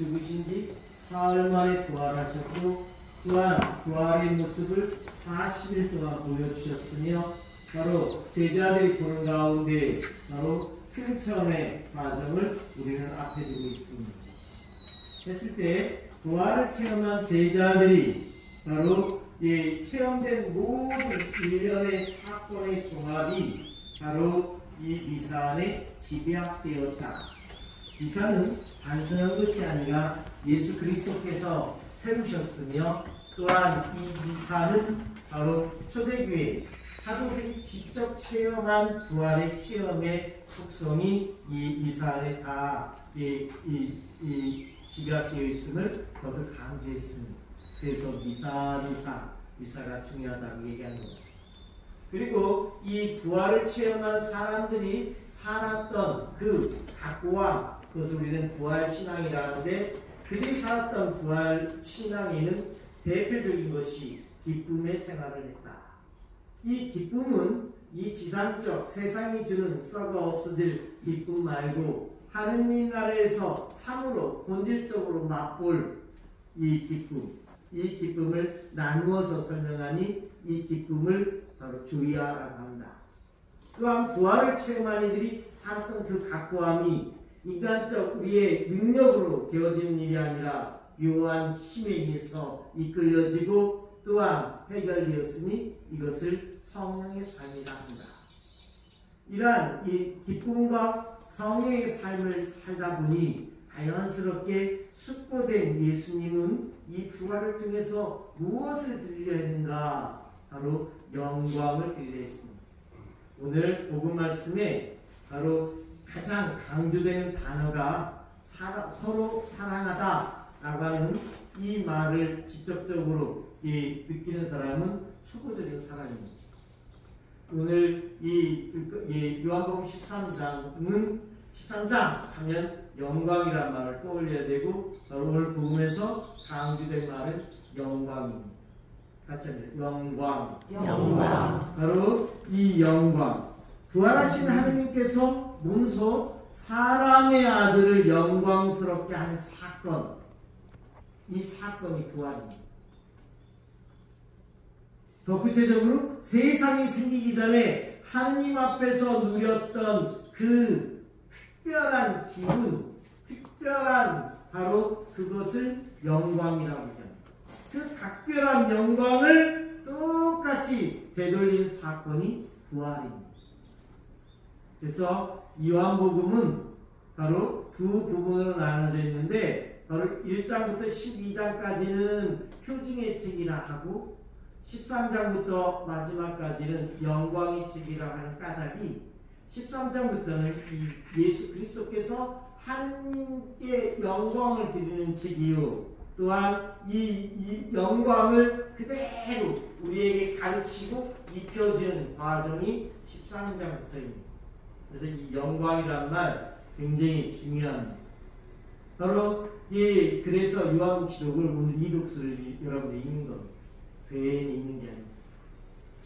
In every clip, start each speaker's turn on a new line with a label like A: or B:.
A: 죽으신 지 사흘 만에 부활하셨고 또한 부활의 모습을 40일 동안 보여주셨으며 바로 제자들이 보는 가운데 바로 승천의 과정을 우리는 앞에 두고 있습니다. 했을 때 부활을 체험한 제자들이 바로 이 체험된 모든 일련의 사건의 종합이 바로 이 미사 안에 집약되었다. 미사는 단순한 것이 아니라 예수 그리스도께서 세우셨으며 또한 이 미사는 바로 초대교회 사도들이 직접 체험한 부활의 체험의 속성이 이 미사 안에 다 집약되어 있음을 거듭 강조했습니다. 그래서 미사가 중요하다고 얘기하는 겁니다. 그리고 이 부활을 체험한 사람들이 살았던 그 각고함, 그것을 우리는 부활신앙이라 하는데 그들이 살았던 부활신앙에는 대표적인 것이 기쁨의 생활을 했다. 이 기쁨은 이 지상적 세상이 주는 썩어 없어질 기쁨 말고 하느님 나라에서 참으로 본질적으로 맛볼 이 기쁨을 나누어서 설명하니 이 기쁨을 바로 주의하라고 한다. 또한 부활을 체험한 이들이 살았던 그 각고함이 인간적 우리의 능력으로 되어지는 일이 아니라 묘한 힘에 의해서 이끌려지고 또한 해결되었으니 이것을 성령의 삶이라 한다. 이러한 이 기쁨과 성령의 삶을 살다 보니 자연스럽게 숙고된 예수님은 이 부활을 통해서 무엇을 드리려 했는가? 바로 영광을 드리려 했습니다. 오늘 복음 말씀에 바로 가장 강조되는 단어가 서로 사랑하다라고 하는 이 말을 직접적으로 느끼는 사람은 초보적인 사람입니다. 오늘 이 요한복음 13장은 13장 하면 영광이란 말을 떠올려야 되고 바로 오늘 복음에서 강조된 말은 영광입니다. 같이 합니다. 영광. 바로 이 영광. 부활하신 하느님께서 몸소 사람의 아들을 영광스럽게 한 사건. 이 사건이 부활입니다. 더 구체적으로 세상이 생기기 전에 하느님 앞에서 누렸던 그 특별한 기분, 특별한 바로 그것을 영광이라고 합니다. 그 각별한 영광을 똑같이 되돌린 사건이 부활입니다. 그래서 요한복음은 바로 두 부분으로 나눠져 있는데 바로 1장부터 12장까지는 표징의 책이라 하고 13장부터 마지막까지는 영광의 책이라 하는 까닭이 13장부터는 이 예수 그리스도께서 하느님께 영광을 드리는 책이요 또한 이 영광을 그대로 우리에게 가르치고 입혀주는 과정이 13장부터입니다. 그래서 이 영광이란 말 굉장히 중요합니다. 바로 그래서 요한복음을 오늘 이 독서를 여러분이 읽는 겁니다. 괜히 읽는 게 아닙니다.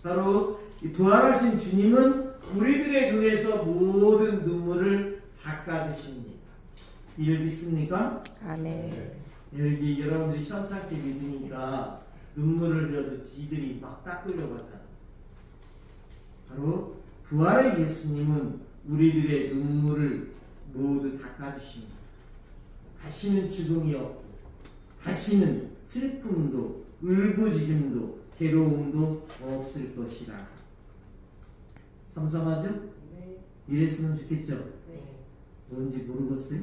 A: 바로 부활하신 주님은 우리들의 눈에서 모든 눈물을 닦아주십니다. 이를 믿습니까?
B: 아멘.
A: 여기 여러분들이 시원찮게 믿으니까 눈물을 흘려도 지들이 막 닦으려고 하잖아요. 바로 부활의 예수님은 우리들의 눈물을 모두 닦아주십니다. 다시는 죽음이 없고 다시는 슬픔도 울부짖음도 괴로움도 없을 것이라. 삼삼하죠? 네. 이랬으면 좋겠죠? 네. 뭔지 모르겠어요?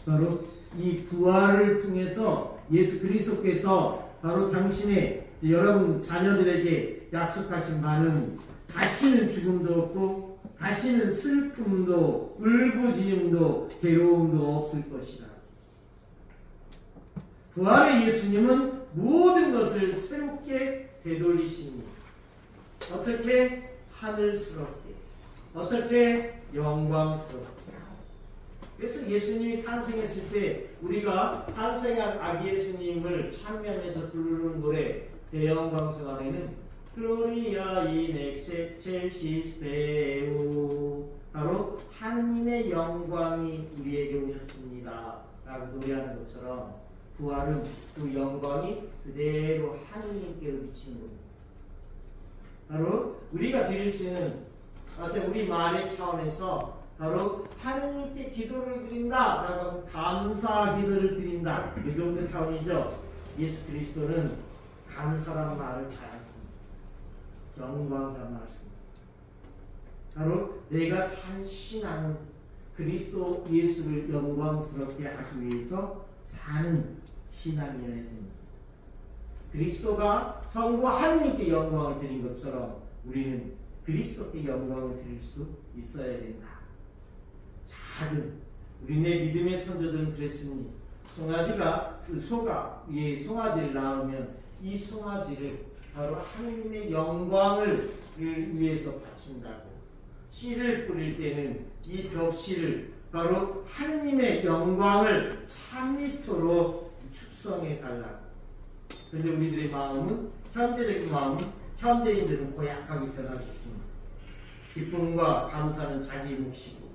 A: 바로 이 부활을 통해서 예수 그리스도께서 바로 당신의 여러분 자녀들에게 약속하신 바는 다시는 죽음도 없고 다시는 슬픔도 울부짖음도 괴로움도 없을 것이다. 부활의 예수님은 모든 것을 새롭게 되돌리십니다. 어떻게? 하늘스럽게. 어떻게? 영광스럽게. 그래서 예수님이 탄생했을 때 우리가 탄생한 아기 예수님을 찬양해서 부르는 노래 대영광성 안에는 글로리아 인 엑셀시스 데오 바로 하느님의 영광이 우리에게 오셨습니다 라고 노래하는 것처럼 부활은 그 영광이 그대로 하느님께로 비치는 겁니다. 바로 우리가 드릴 수 있는 우리 말의 차원에서 바로 하느님께 기도를 드린다 라고 감사 기도를 드린다, 이 정도 차원이죠. 예수 그리스도는 감사란 말을 잘 씁니다. 영광이란 말을 씁니다. 바로 내가 산 신앙은 그리스도 예수를 영광스럽게 하기 위해서 사는 신앙이어야 됩니다. 그리스도가 성부 하느님께 영광을 드린 것처럼 우리는 그리스도께 영광을 드릴 수 있어야 된다. 작은 우리네 믿음의 선조들은 그랬습니다. 송아지가 송아지를 낳으면 이 송아지를 바로 하느님의 영광을 위해서 바친다고. 씨를 뿌릴 때는 이 벽씨를 바로 하느님의 영광을 참미토록 축성해 달라고. 그런데 우리들의 마음은, 현재적인 마음은 현대인들은 고약하게 변하겠습니다. 기쁨과 감사는 자기 몫이고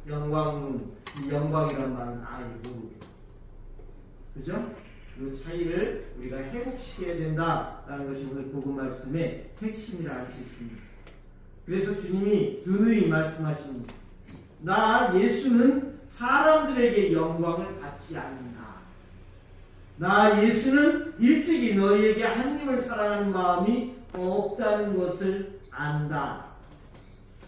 A: 영광은, 이 영광이란 말은 아예 모르게. 그죠? 그 차이를 우리가 회복시켜야 된다라는 것이 오늘 복음 말씀의 핵심이라 할 수 있습니다. 그래서 주님이 누누이 말씀하십니다. 나 예수는 사람들에게 영광을 받지 않는다. 나 예수는 일찍이 너희에게 하느님을 사랑하는 마음이 없다는 것을 안다.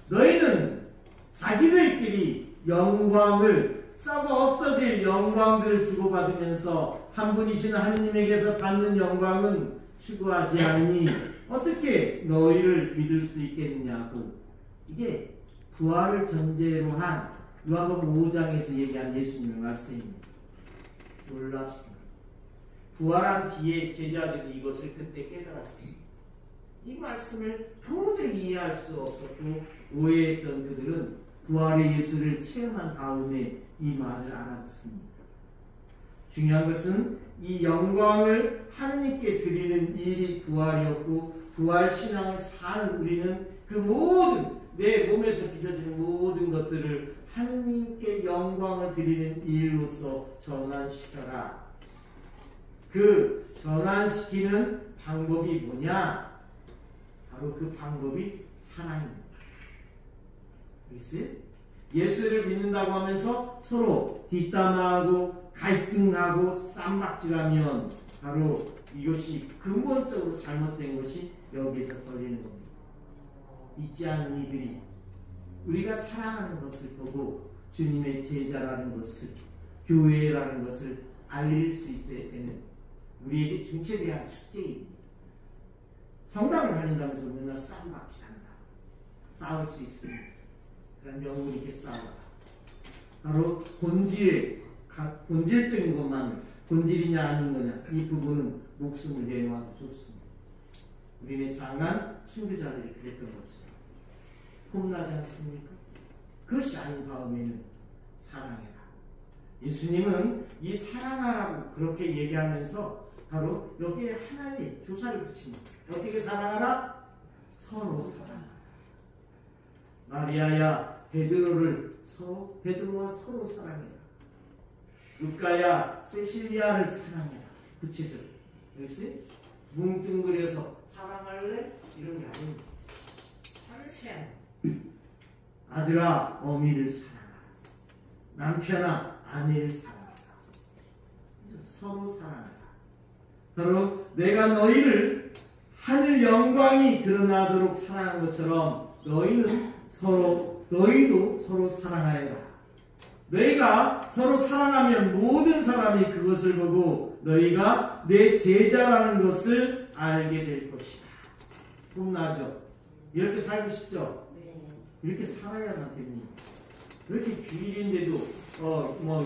A: 너희는 자기들끼리 영광을, 썩어 없어질 영광들을 주고받으면서 한 분이신 하느님에게서 받는 영광은 추구하지 않으니 어떻게 너희를 믿을 수 있겠느냐고. 이게 부활을 전제로 한 요한복음 5장에서 얘기한 예수님의 말씀입니다. 놀랍습니다. 부활한 뒤에 제자들이 이것을 그때 깨달았습니다. 이 말씀을 도저히 이해할 수 없었고 오해했던 그들은 부활의 예수를 체험한 다음에 이 말을 알았습니다. 중요한 것은 이 영광을 하느님께 드리는 일이 부활이었고, 부활신앙을 사는 우리는 그 모든 내 몸에서 빚어지는 모든 것들을 하느님께 영광을 드리는 일로서 전환시켜라. 그 전환시키는 방법이 뭐냐? 바로 그 방법이 사랑입니다. 글쎄, 예수를 믿는다고 하면서 서로 뒷담화하고 갈등하고 쌈박질하면 바로 이것이 근본적으로 잘못된 것이 여기에서 걸리는 겁니다. 믿지 않는 이들이 우리가 사랑하는 것을 보고 주님의 제자라는 것을, 교회라는 것을 알릴 수 있어야 되는 우리에게 중체대한 숙제입니다. 성당을 다닌다면서 맨날 쌈박질한다. 싸울 수 있습니다. 그럼 명분 있게 싸우라. 바로 본질적인 것만 본질이냐 아닌 거냐, 이 부분은 목숨을 내놓아도 좋습니다. 우리네 장한 순교자들이 그랬던 것처럼 폼나지 않습니까? 그것이 아닌 다음에는 사랑해라. 예수님은 이 사랑하라고 그렇게 얘기하면서 바로 여기에 하나의 조사를 붙입니다. 어떻게 사랑하라? 서로 사랑하라. 마리아야 베드로와 서로 사랑해라. 루카야 세실리아를 사랑해라. 구체적으로. 그래서 뭉뚱그려서 사랑할래? 이런 게 아닙니다. 섬세한 아들아 어미를 사랑하라. 남편아 아내를 사랑하라. 서로 사랑하라. 바로 내가 너희를 하늘 영광이 드러나도록 사랑한 것처럼 너희도 서로 사랑하여라. 너희가 서로 사랑하면 모든 사람이 그것을 보고 너희가 내 제자라는 것을 알게 될 것이다. 폼나죠? 이렇게 살고 싶죠? 이렇게 살아야만 됩니다. 이렇게 주일인데도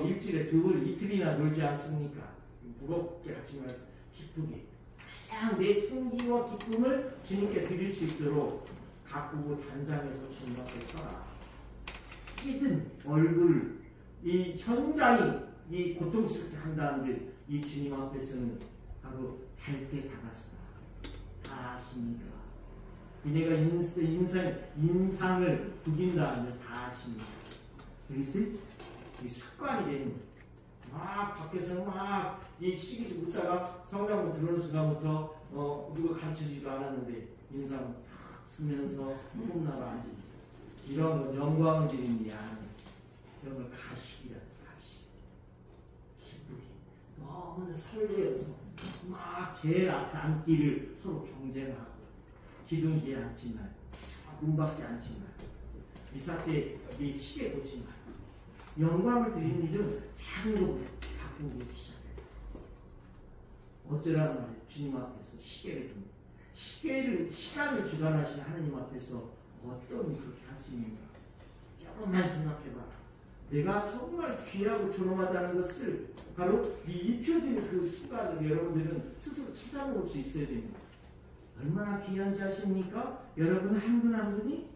A: 일주일에 이틀이나 놀지 않습니까? 무겁게 하지만 기쁘게 가장 내 생기와 기쁨을 주님께 드릴 수 있도록 가꾸고 단장해서 주님 앞에 서라. 찌든 얼굴, 이 현장이 이 고통스럽게 한다는데 이 주님 앞에서는 바로 밝게 다가서라. 다 아십니까? 니네가 인상을 구긴다 하면 다 아십니다. 그래서 이 습관이 되는 막 밖에서 막 이 시기지 묻다가 성당으로 들어오는 순간부터 누가 가르쳐주지도 않았는데 인상 팍 쓰면서 훅 나가 앉습니다. 이런 건 영광을 드리는 게 아니에요. 이런 건 가식이야. 가식. 기쁘게 너무 설레어서 막 제일 앞에 앉기를 서로 경쟁하고 기둥 뒤에 앉지 말고 문 밖에 앉지 말고 미사 때 이 시계 보지 말고 영광을 드리는 일은 작은 것부터 바꾸기 시작해요. 어쩌라는 말이에요. 주님 앞에서 시계를 둡니다. 시간을 주관하시는 하나님 앞에서 어떤 그렇게 할 수 있는가? 조금만 생각해봐라. 내가 정말 귀하고 존엄하다는 것을 바로 이 입혀지는 그 순간을 여러분들은 스스로 찾아볼 수 있어야 됩니다. 얼마나 귀한지 아십니까? 여러분 한 분 한 분이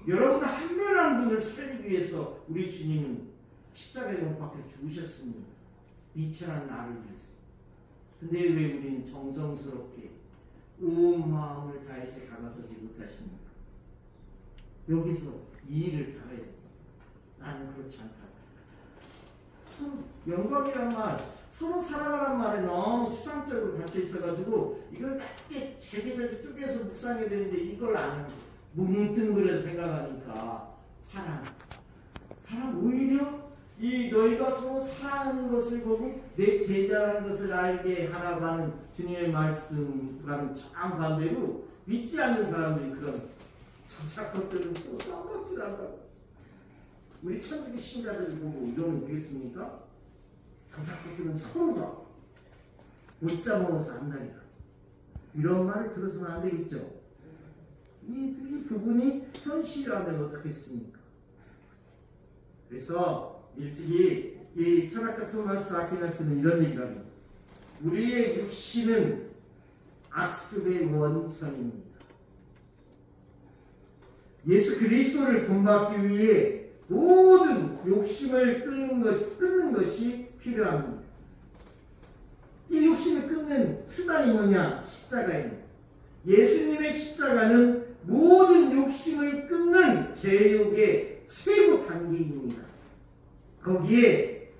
A: 여러분 한 분 한 분을 살리기 위해서 우리 주님은 십자가에 못 박혀 죽으셨습니다. 이천한 나를 위해서. 근데 왜 우리는 정성스럽게 온 마음을 다해서 다가서지 못하십니까? 여기서 이 일을 다해야 돼. 나는 그렇지 않다. 영광이란 말, 서로 사랑하란 말에 너무 추상적으로 갇혀 있어가지고 이걸 낮게 잘게 쪼개서 묵상해야 되는데 이걸 안 뭉뚱그려 생각하니까 사랑 오히려 이 너희가 서로 사랑하는 것을 보고 내 제자라는 것을 알게 하라고 하는 주님의 말씀과는 정반대로 믿지 않는 사람들이 그런 저작 것들을 서로 썩어질한다고. 우리 천주교 신자들을 보고 이러면 되겠습니까? 저작 것들은 서로가 못자 먹어서 안달이다. 이런 말을 들어서는 안 되겠죠. 이 부분이 현실이라면 어떻겠습니까? 그래서 일찍이 이 철학자 토마스 아퀴나스는 이런 얘기를 합니다. 우리의 육신은 악습의 원천입니다. 예수 그리스도를 본받기 위해 모든 욕심을 끊는 것이 필요합니다. 이 욕심을 끊는 수단이 뭐냐? 십자가입니다. 예수님의 십자가는 모든 욕심을 끊는 제육의 최고 단계입니다. 거기에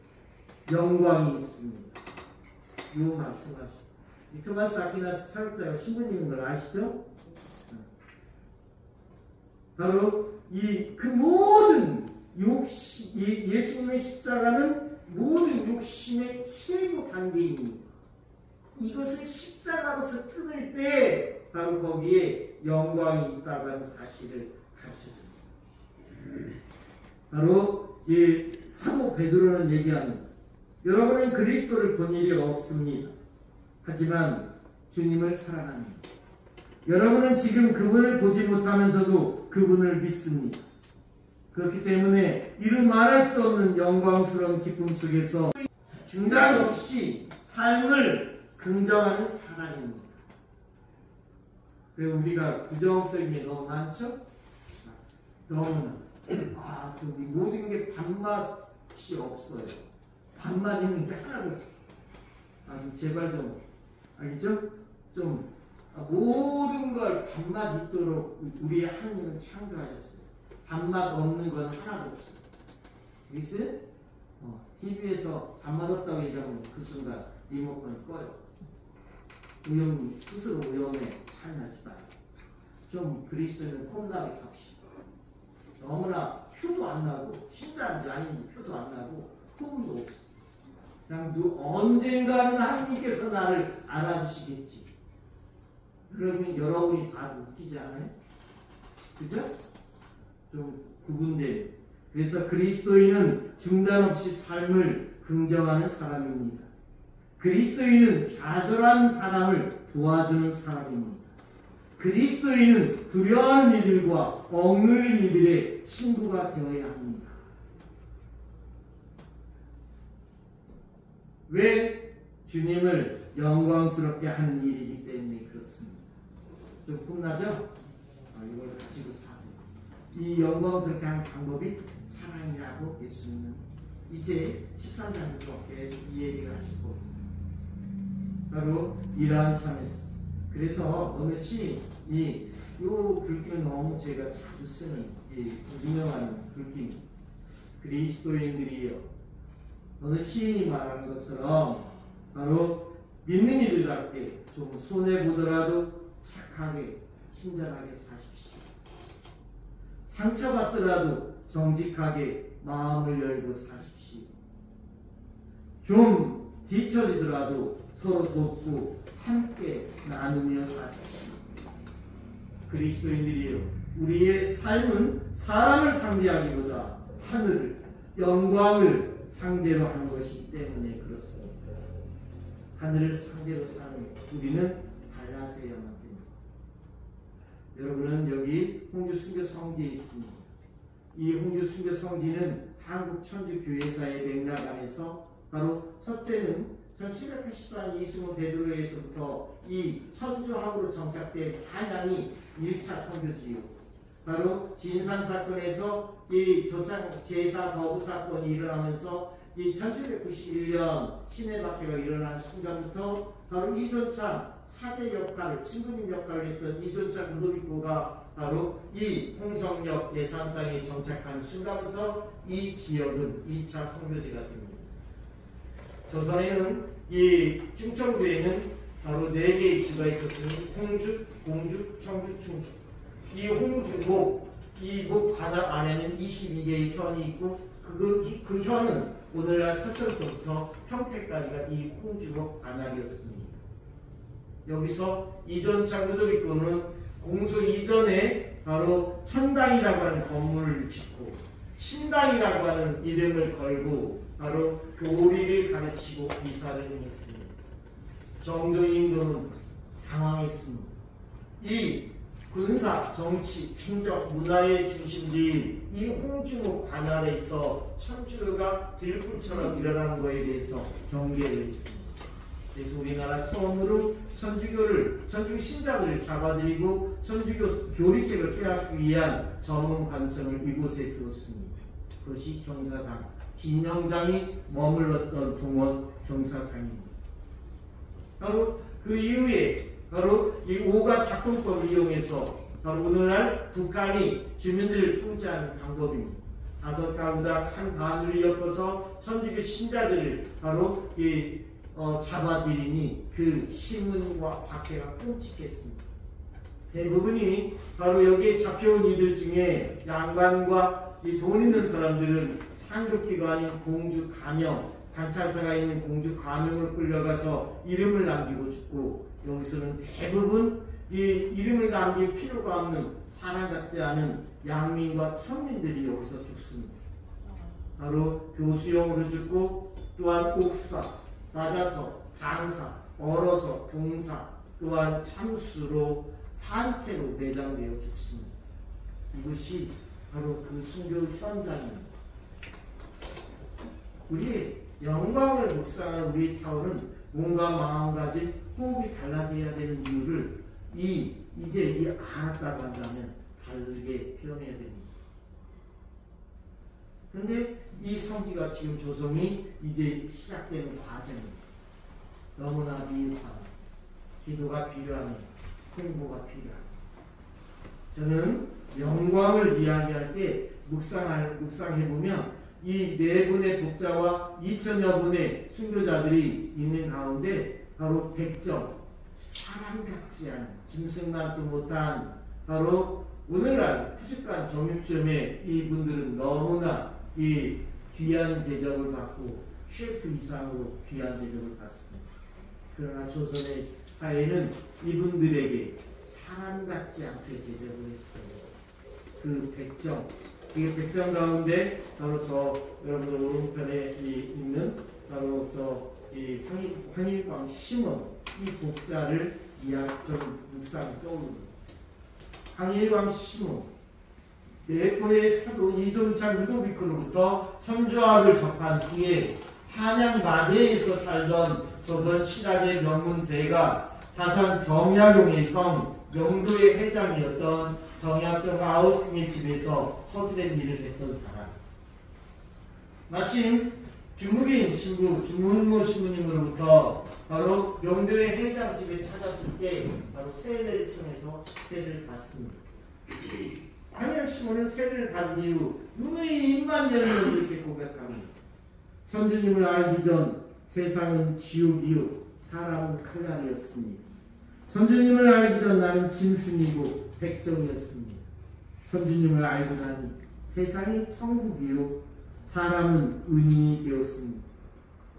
A: 영광이 있습니다. 이 말씀하시죠. 이 토마스 아퀴나스 철학자가 신부님인 걸 아시죠? 바로 그 모든 욕심, 예수님의 십자가는 모든 욕심의 최고 단계입니다. 이것을 십자가로서 끊을 때 바로 거기에 영광이 있다고 하는 사실을 가르쳐줍니다. 바로 이 사도 베드로는 얘기합니다. 여러분은 그리스도를 본 일이 없습니다. 하지만 주님을 사랑합니다. 여러분은 지금 그분을 보지 못하면서도 그분을 믿습니다. 그렇기 때문에 이루 말할 수 없는 영광스러운 기쁨 속에서 중단 없이 삶을 긍정하는 사람입니다. 그리고 우리가 부정적인 게 너무 많죠? 너무나. 저기 모든 게 단맛이 없어요. 단맛 있는 게 하나도 없어요. 좀 제발 좀, 알겠죠? 좀, 모든 걸 단맛 있도록 우리 하나님은 창조하셨어요. 단맛 없는 건 하나도 없어요. 있어요? TV에서 단맛 없다고 얘기하면 그 순간 리모컨을 꺼요. 스스로 오염에 참여하지 말고 좀 그리스도인은 폼나게 삽시다. 너무나 표도 안 나고 신자인지 아닌지 표도 안 나고 폼도 없어. 그냥 언젠가는 하나님께서 나를 알아주시겠지. 그러면 여러분이 봐도 웃기지 않아요? 그죠? 좀 구분돼요. 그래서 그리스도인은 중단 없이 삶을 긍정하는 사람입니다. 그리스도인은 좌절한 사람을 도와주는 사람입니다. 그리스도인은 두려워하는 이들과 억눌린 이들의 친구가 되어야 합니다. 왜? 주님을 영광스럽게 하는 일이기 때문에 그렇습니다. 좀 혼나죠? 이걸 가지고 사세요. 이 영광스럽게 하는 방법이 사랑이라고 예수님은 이제 13장부터 계속 이 얘기를 하실 겁니다. 바로 이러한 참에서. 그래서 어느 시인이 요 글귀는 너무 제가 자주 쓰는 유명한 글귀입니다. 그리스도인들이여 어느 시인이 말하는 것처럼 바로 믿는 이들답게 좀 손해보더라도 착하게 친절하게 사십시오. 상처받더라도 정직하게 마음을 열고 사십시오. 좀 뒤처지더라도 서로 돕고 함께 나누며 사십시오. 그리스도인들이여, 우리의 삶은 사람을 상대하기보다 하늘을, 영광을 상대로 하는 것이기 때문에 그렇습니다. 하늘을 상대로 사는 우리는 달라져야만 됩니다. 여러분은 여기 홍주 순교 성지에 있습니다. 이 홍주 순교 성지는 한국 천주교회사의 맥락 안에서 바로 첫째는 1784년 이승우 베드로에서부터 이 천주함으로 정착된 한양이 1차 선교지요. 바로 진산 사건에서 이 조상 제사 거부 사건이 일어나면서 이 1791년 신해박해가 일어난 순간부터 바로 이존참 사제 역할을, 친구님 역할을 했던 이존참 루도비코가 바로 이 홍성역 예산 땅에 정착한 순간부터 이 지역은 2차 선교지가 됩니다. 조선에는 이 충청도에는 바로 4개의 주가 있었으니 홍주, 공주, 청주, 충주. 이 홍주목, 이 목 바닥 안에는 22개의 현이 있고 그 현은 오늘날 서천서부터 평택까지가 이 홍주목 관할이었습니다. 여기서 이존참 루도비코는 공소 이전에 바로 천당이라고 하는 건물을 짓고 신당이라고 하는 이름을 걸고 바로 그 오리를 가르치고 이사를 행했습니다. 정조 임금은 당황했습니다. 이 군사, 정치, 행정, 문화의 중심지인 이 홍주목 관할에 있어 천주교가 들불처럼 일어나는 것에 대해서 경계를 했습니다. 그래서 우리나라 처음으로 천주 신자들을 잡아들이고 천주교 교리책을 빼앗기 위한 전문 관청을 이곳에 두었습니다. 그것이 경사당, 진영장이 머물렀던 동원 경사당입니다. 바로 그 이후에 바로 이 오가 작동법을 이용해서 바로 오늘날 북한이 주민들을 통제하는 방법입니다. 5가구당 한 반으로 엮어서 천주교 신자들을 바로 잡아들이니 그 신문과 박해가 끔찍했습니다. 대부분이 바로 여기에 잡혀온 이들 중에 양반과 이 돈 있는 사람들은 상급기가 아닌 공주 가명, 관찰사가 있는 공주 가명을 끌려가서 이름을 남기고 죽고, 여기서는 대부분 이 이름을 남길 필요가 없는 사람 같지 않은 양민과 천민들이 여기서 죽습니다. 바로 교수형으로 죽고, 또한 옥사, 맞아서, 장사, 얼어서, 동사, 또한 참수로 산채로 매장되어 죽습니다. 이것이 바로 그 순교 현장입니다. 우리의 영광을 묵상하는 우리의 차원은 몸과 마음가짐, 호흡이 달라져야 되는 이유를 이제 알았다고 한다면 다르게 표현해야 됩니다. 그런데 이 성지가 지금 조성이 이제 시작되는 과정입니다. 너무나 미흡합니다. 기도가 필요합니다. 홍보가 필요합니다. 저는 영광을 이야기할 때 묵상해보면 이 4분의 복자와 2000여 분의 순교자들이 있는 가운데 바로 100점, 사람 같지 않은, 짐승만도 못한 바로 오늘날 푸주간 정육점의 이분들은 너무나 이 귀한 대접을 받고 셰프 이상으로 귀한 대접을 받습니다. 그러나 조선의 사회는 이분들에게 사람 같지 않게 대접을 했어요. 그 100점, 이게 100점 가운데 바로 여러분들 오른편에 있는 바로 이 황일광 시몬, 이 복자를 좀 묵상이 떠오릅니다. 황일광 시몬, 내포의 사도 이존참 루도비코로부터 천주학을 접한 후에 한양 마제에서 살던 조선 신학의 명문 대가 다산 정약용의 형 명도의 회장이었던 정약정 아우스의 집에서 허드렛 일을 했던 사람. 마침 중국인 신부 중문모 신부님으로부터 바로 명도의 회장 집에 찾았을 때 바로 세례를 청해서 세례를 받습니다. 황일 시몬은 세례를 받은 이후 누누이 입만 열면 이렇게 고백합니다. 천주님을 알기 전 세상은 지옥이요 사람은 칼날이었습니다. 천주님을 알기 전 나는 짐승이고 백정이었습니다. 천주님을 알고 나니 세상이 천국이요 사람은 은인이 되었습니다.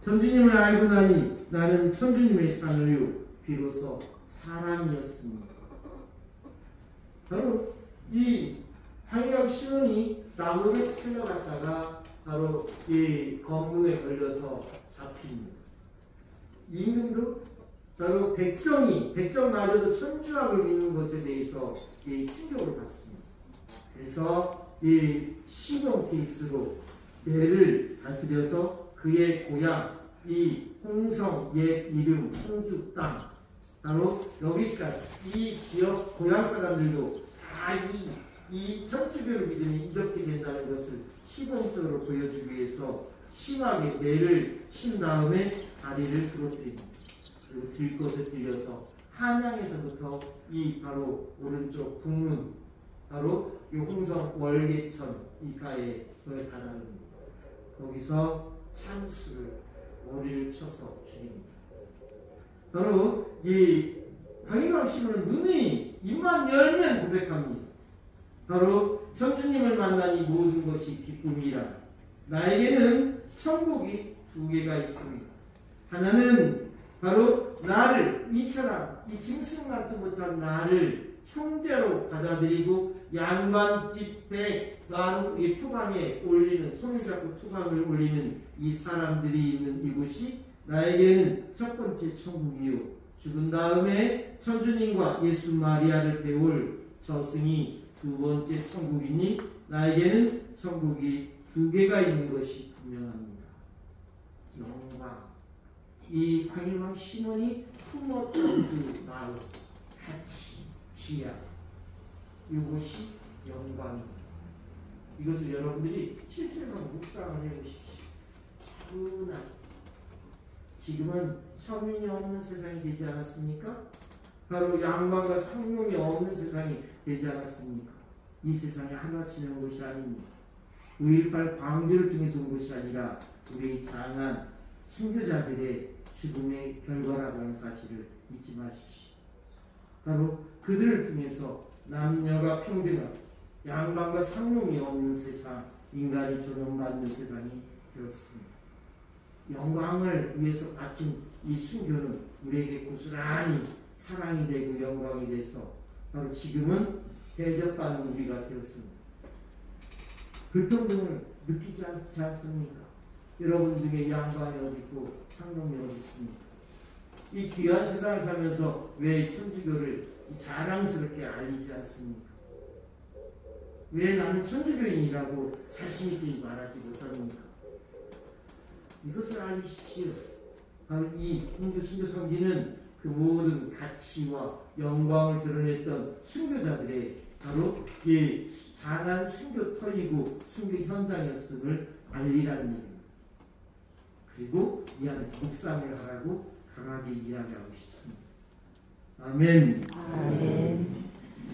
A: 천주님을 알고 나니 나는 천주님의 자녀요 비로소 사람이었습니다. 바로 이 황희영 신원이 나무를 틀려갔다가 바로 이 검문에 걸려서 잡힙니다. 임금도 바로 백정마저도 천주학을 믿는 것에 대해서 충격을 받습니다. 그래서 이 신용 케이스로 얘를 다스려서 그의 고향 이 홍성 옛 이름 홍주 땅 바로 여기까지 이 지역 고향 사람들도 다 이 천주교를 믿으면 이렇게 된다는 것을 시범적으로 보여주기 위해서 심하게 매를 친 다음에 다리를 부러뜨립니다. 그리고 들 것을 들려서 한양에서부터 이 바로 오른쪽 북문 바로 이 홍성 월계천 이가에 그걸 다다릅니다. 거기서 찬수를 머리를 쳐서 죽입니다. 바로 이 황희광 신부는 눈이 입만 열면 고백합니다. 바로 천주님을 만난 이 모든 것이 기쁨이라. 나에게는 천국이 두 개가 있습니다. 하나는 바로 나를 이처럼 이 짐승 같은 못한 나를 형제로 받아들이고 양반집 이 투방에 올리는 손을 잡고 투방을 올리는 이 사람들이 있는 이곳이 나에게는 첫 번째 천국이요 죽은 다음에 천주님과 예수 마리아를 배울 저승이 두 번째 천국이니 나에게는 천국이 두 개가 있는 것이 분명합니다. 영광 이 황희광 신원이 품었던 그 마음 가치 지향 이것이 영광입니다. 이것을 여러분들이 실제로 묵상을 해보십시오. 차분하게 지금은 천민이 없는 세상이 되지 않았습니까? 바로 양반과 상용이 없는 세상이 되지 않았습니까? 이 세상에 하루아침에 온 것이 아닙니다. 5.18 광주를 통해서 온 것이 아니라 우리 장한 순교자들의 죽음의 결과라고 하는 사실을 잊지 마십시오. 바로 그들을 통해서 남녀가 평등하고 양반과 상용이 없는 세상, 인간이 존엄받는 세상이 되었습니다. 영광을 위해서 바친 이 순교는 우리에게 고스란히 사랑이 되고 영광이 돼서 바로 지금은 대접받는 우리가 되었습니다. 불평등을 느끼지 않지 않습니까? 여러분 중에 양반이 어디 있고 상용이 어디 있습니까? 이 귀한 세상을 살면서 왜 천주교를 자랑스럽게 알리지 않습니까? 왜 나는 천주교인이라고 자신있게 말하지 못합니까? 이것을 알리십시오. 바로 이 홍주 순교 성지는 그 모든 가치와 영광을 드러냈던 순교자들의 바로 이 장한 순교터이고 순교 현장이었음을 알리라는 얘기입니다. 그리고 이 안에서 묵상을 하라고 강하게 이야기하고 싶습니다. 아멘.
B: 아멘.